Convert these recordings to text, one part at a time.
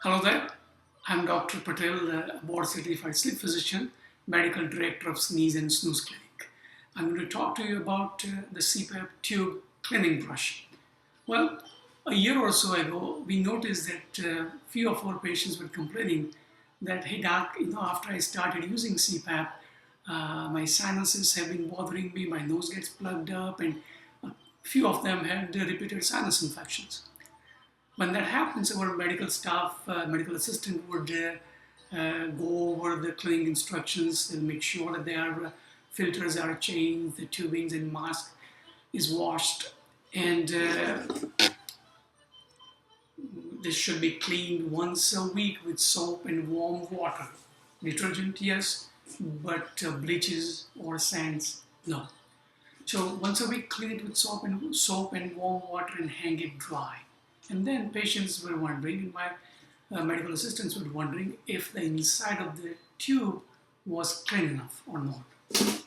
Hello there, I'm Dr. Patel, a board certified sleep physician, medical director of Sneeze and Snooze Clinic. I'm going to talk to you about the CPAP tube cleaning brush. Well, a year or so ago, we noticed that few of our patients were complaining that, hey doc, after I started using CPAP, my sinuses have been bothering me, my nose gets plugged up, and a few of them had repeated sinus infections. When that happens, our medical staff, medical assistant would go over the cleaning instructions. They'll make sure that their filters are changed, the tubings and mask is washed, and this should be cleaned once a week with soap and warm water. Detergent, yes, but bleaches or sands, no. So once a week, clean it with soap and warm water and hang it dry. And then patients were wondering, and my medical assistants were wondering if the inside of the tube was clean enough or not.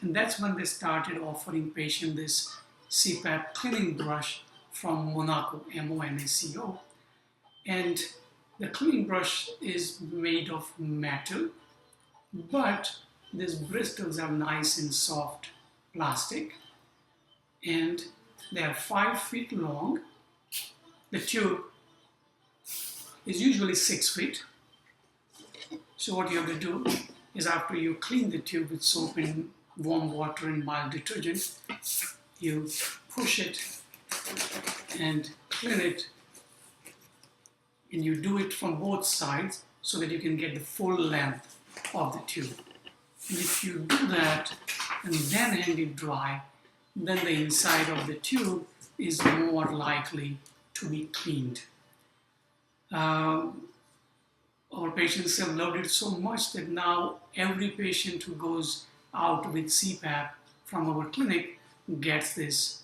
And that's when they started offering patients this CPAP cleaning brush from Monaco, M-O-N-A-C-O. And the cleaning brush is made of metal, but these bristles are nice and soft plastic, and they are 5 feet long. The tube is usually 6 feet. So what you have to do is, after you clean the tube with soap and warm water and mild detergent, you push it and clean it, and you do it from both sides so that you can get the full length of the tube. And if you do that and then hang it dry, then the inside of the tube is more likely to be cleaned. Our patients have loved it so much that now every patient who goes out with CPAP from our clinic gets this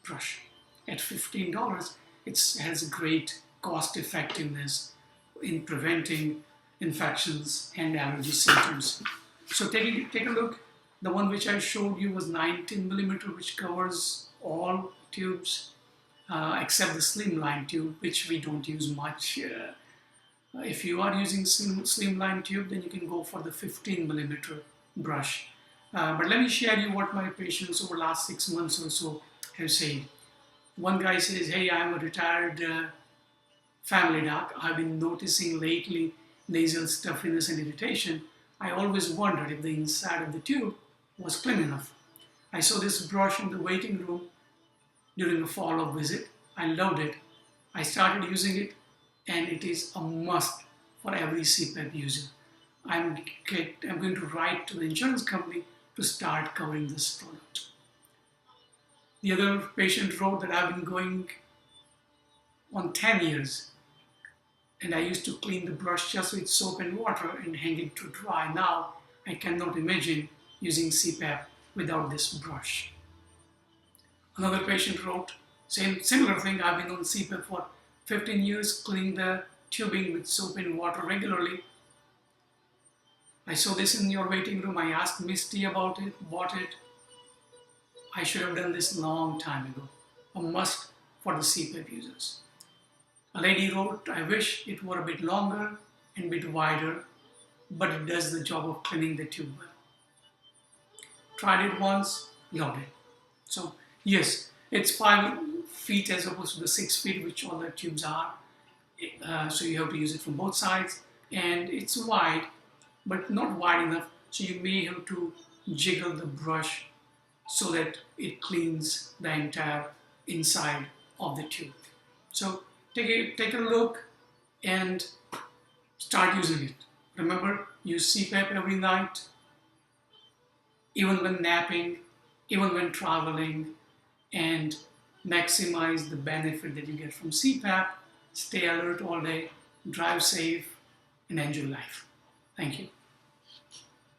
brush. At $15, it has great cost effectiveness in preventing infections and allergy symptoms. So take a look. The one which I showed you was 19 millimeter, which covers all tubes except the slimline tube, which we don't use much. If you are using slimline tube, then you can go for the 15 millimeter brush. But let me share you what my patients over the last 6 months or so have said. One guy says, hey, I'm a retired family doc. I've been noticing lately nasal stuffiness and irritation. I always wondered if the inside of the tube was clean enough. I saw this brush in the waiting room during a follow-up visit. I loved it. I started using it, and it is a must for every CPAP user. I'm going to write to the insurance company to start covering this product. The other patient wrote that I've been going on 10 years, and I used to clean the brush just with soap and water and hang it to dry. Now I cannot imagine using CPAP without this brush. Another patient wrote, similar thing, I've been on CPAP for 15 years, cleaning the tubing with soap and water regularly. I saw this in your waiting room. I asked Misty about it, bought it. I should have done this a long time ago. A must for the CPAP users. A lady wrote, I wish it were a bit longer and a bit wider, but it does the job of cleaning the tube well. Tried it once, loved it. So yes, it's 5 feet as opposed to the 6 feet which all the tubes are. So you have to use it from both sides, and it's wide, but not wide enough, so you may have to jiggle the brush so that it cleans the entire inside of the tube. So take a look and start using it. Remember, use CPAP every night, even when napping, even when traveling, and maximize the benefit that you get from CPAP. Stay alert all day, drive safe, and enjoy life. Thank you.